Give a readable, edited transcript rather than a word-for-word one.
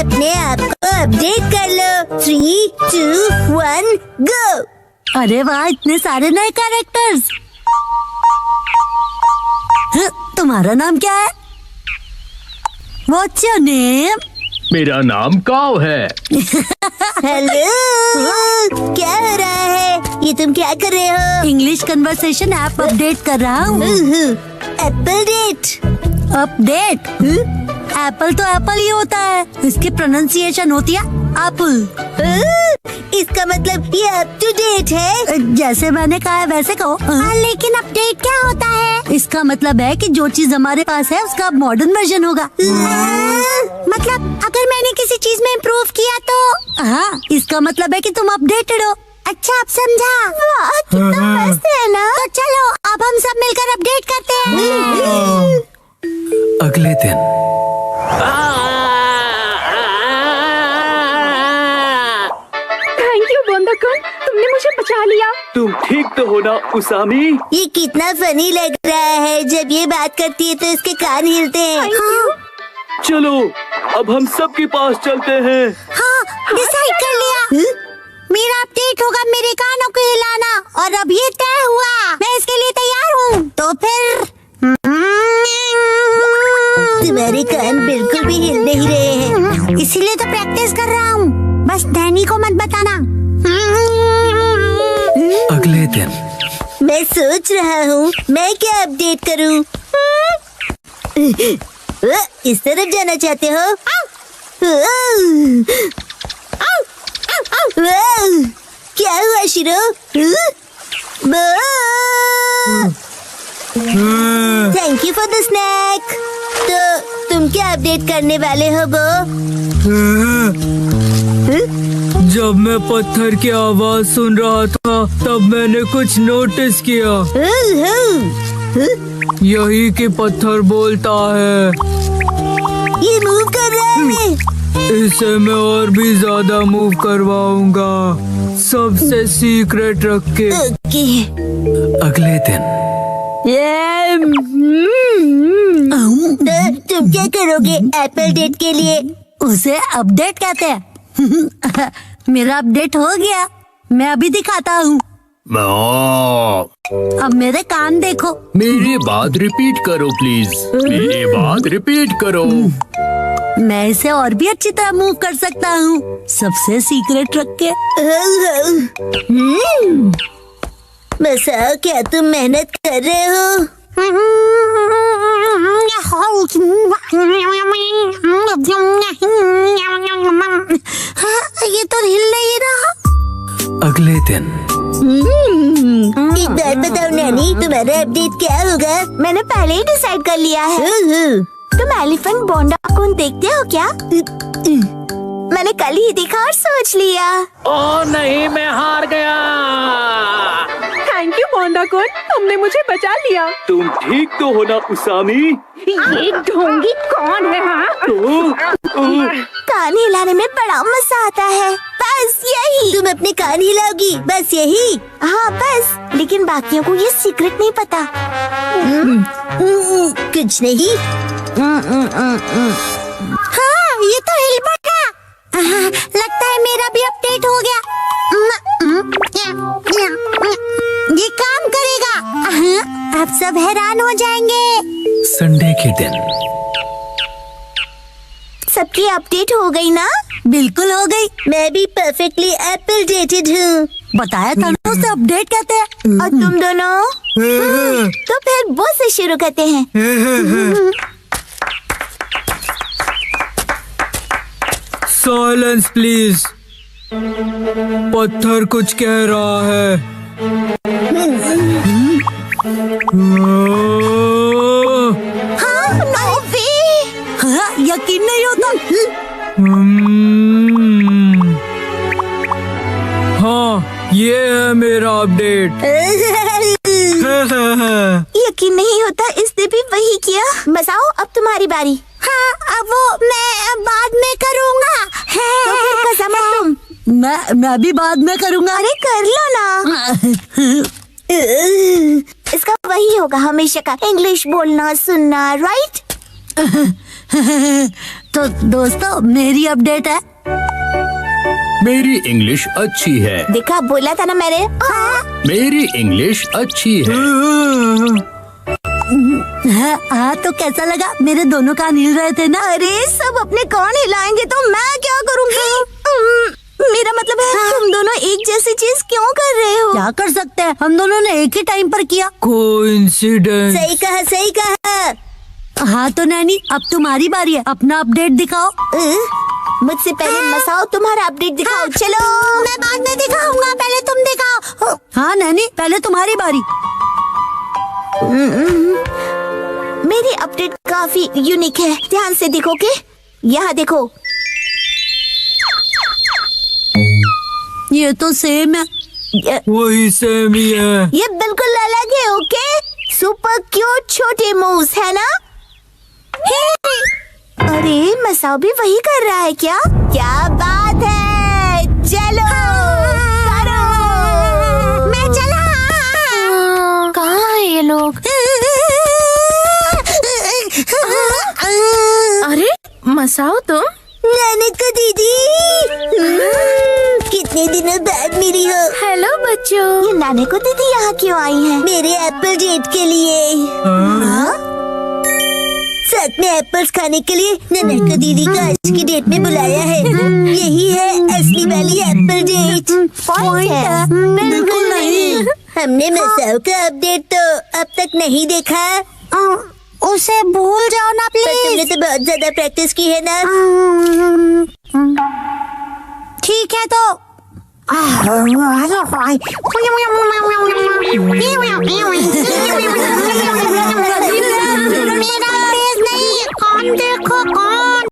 अपने आप को अपडेट कर लो। 3, 2, 1 गो। अरे वाह, इतने सारे नए कैरेक्टर्स। तुम्हारा नाम क्या है? What's your name? मेरा नाम काव है। हेलो, क्या हो रहा है? ये तुम क्या कर रहे हो? इंग्लिश कन्वर्सेशन ऐप अपडेट कर रहा हूँ। अपडेट? अपडेट? एप्पल तो एप्पल ही होता है, इसकी प्रोनाउंसिएशन होती है एप्पल। इसका मतलब ये अप टू डेट है? जैसे मैंने कहा है वैसे कहो। लेकिन अपडेट क्या होता है? इसका मतलब है कि जो चीज हमारे पास है उसका मॉडर्न वर्जन होगा। मतलब अगर मैंने किसी चीज में इम्प्रूव किया तो? हाँ, इसका मतलब है कि तुम अपडेटेड हो। अच्छा, अब समझा। वाह, कितना मस्त है ना। तो चलो अब हम सब मिलकर अपडेट करते हैं। अगले दिन थैंक यू बोंदा-कुन, तुमने मुझे बचा लिया। तुम ठीक तो हो ना उसामी? ये कितना फनी लग रहा है। जब ये बात करती है तो इसके कान हिलते हैं। चलो अब हम सब के पास चलते हैं। हाँ, डिसाइड कर लिया। मेरा अपडेट होगा मेरे कानों को हिलाना, और अब ये तय हुआ। मैं इसके लिए तैयार हूँ। तो फिर तुम्हारे कान बिल्कुल भी हिल नहीं रहे हैं, इसीलिए तो प्रैक्टिस कर रहा हूँ। बस डैनी को मत बताना। अगले दिन मैं सोच रहा हूँ मैं क्या अपडेट करूँ। इस तरफ जाना चाहते हो? क्या हुआ शिरो? Thank you for the snake. तो तुम क्या अपडेट करने वाले हो बो? जब मैं पत्थर की आवाज सुन रहा था तब मैंने कुछ नोटिस किया। यही कि पत्थर बोलता है। ये मूव कर रहा है। इसे मैं और भी ज्यादा मूव करवाऊंगा, सबसे सीक्रेट रख के। ओके। अगले दिन तो तुम क्या करोगे एप्पल डेट के लिए? उसे अपडेट कहते हैं। मेरा अपडेट हो गया, मैं अभी दिखाता हूँ। अब मेरे कान देखो। मेरी बात रिपीट करो प्लीज। मेरी बात रिपीट करो। मैं इसे और भी अच्छी तरह मूव कर सकता हूँ, सबसे सीक्रेट रख के। बताओ, क्या तुम मेहनत कर रहे हो? ये तो हिल नहीं रहा। अगले दिन एक बात बताओ नैनी, तुम्हारा अपडेट क्या होगा? मैंने पहले ही डिसाइड कर लिया है। तुम एलिफेंट बोंदा-कुन देखते हो क्या? मैंने कल ही देखा और सोच लिया। ओ नहीं, मैं हार गया। थैंक यू बोंदा-कुन, तुमने मुझे बचा लिया। तुम ठीक तो हो ना उसामी? ये ढोंगी कौन है? हाँ, कान हिलाने में बड़ा मजा आता है। बस यही। तुम अपने कान हिलाओगी, बस यही? हाँ बस, लेकिन बाकियों को ये सीक्रेट नहीं पता। कुछ नहीं। हाँ, ये तो हिल पड़ा। लगता है मेरा भी अपडेट हो गया। ये काम करेगा। अब सब हैरान हो जाएंगे। संडे के दिन सबकी अपडेट हो गई ना? बिल्कुल हो गई। मैं भी परफेक्टली एप्पल डेटेड हूँ। बताया था ना, उसे अपडेट कहते हैं। और तुम दोनों? तो फिर वो से शुरू करते हैं। Silence please. पत्थर कुछ कह रहा है। हाँ, नो वे। हाँ, यकीन नहीं होता। हाँ, ये है मेरा अपडेट। यकीन नहीं होता, इसने भी वही किया। बताओ, अब तुम्हारी बारी। हाँ, अब वो मैं बाद में करूँगा। तो फिर कसम है तुम। मैं भी बाद में करूँगा। अरे कर लो ना। इसका वही होगा हमेशा का, इंग्लिश बोलना सुनना, राइट? तो दोस्तों मेरी अपडेट है। मेरी इंग्लिश अच्छी है। देखा, बोला था ना मैंने। मेरी इंग्लिश अच्छी है। हाँ तो कैसा लगा? मेरे दोनों कान हिल रहे थे ना। अरे सब अपने कान हिलाएंगे तो मैं क्या करूँगी? मेरा मतलब है तुम दोनों एक जैसी चीज क्यों कर रहे हो? क्या कर सकते हैं, हम दोनों ने एक ही टाइम पर किया। कोइंसिडेंस। सही कहा, सही कहा। हाँ तो नैनी, अब तुम्हारी बारी है, अपना अपडेट दिखाओ। मुझसे पहले मसाओ तुम्हारा अपडेट दिखाओ। चलो। मैं बाद में दिखाऊंगा, पहले तुम दिखाओ। हाँ नैनी, पहले तुम्हारी बारी। मेरी अपडेट काफी यूनिक है, ध्यान से देखोगे। यहाँ देखो। ये तो सेम है। वही सेम ही है। ये बिल्कुल अलग है। ओके, सुपर क्यूट छोटे मूव्स है ना? अरे मसाओ भी वही कर रहा है क्या? क्या बात है, चलो करो। मैं चला। कहाँ है ये लोग? अरे मसाओ तुम? नानक दीदी, कितने दिनों बाद मिली हो। हेलो बच्चों। ये नानक दीदी यहाँ क्यों आई है? मेरे एप्पल डेट के लिए। हाँ? साथ में एप्पल्स खाने के लिए नानक दीदी को आज की डेट में बुलाया है। यही है असली वाली एप्पल डेट। पॉइंट है? बिल्कुल नहीं। हमने मसाओ का अपडेट तो अब तक नहीं देखा। उसे भूल जाओ ना प्लीज। पर तुमने तो बहुत ज्यादा प्रैक्टिस की है ना। ठीक है तो मेरा फेस नहीं, कौन देखो कौन।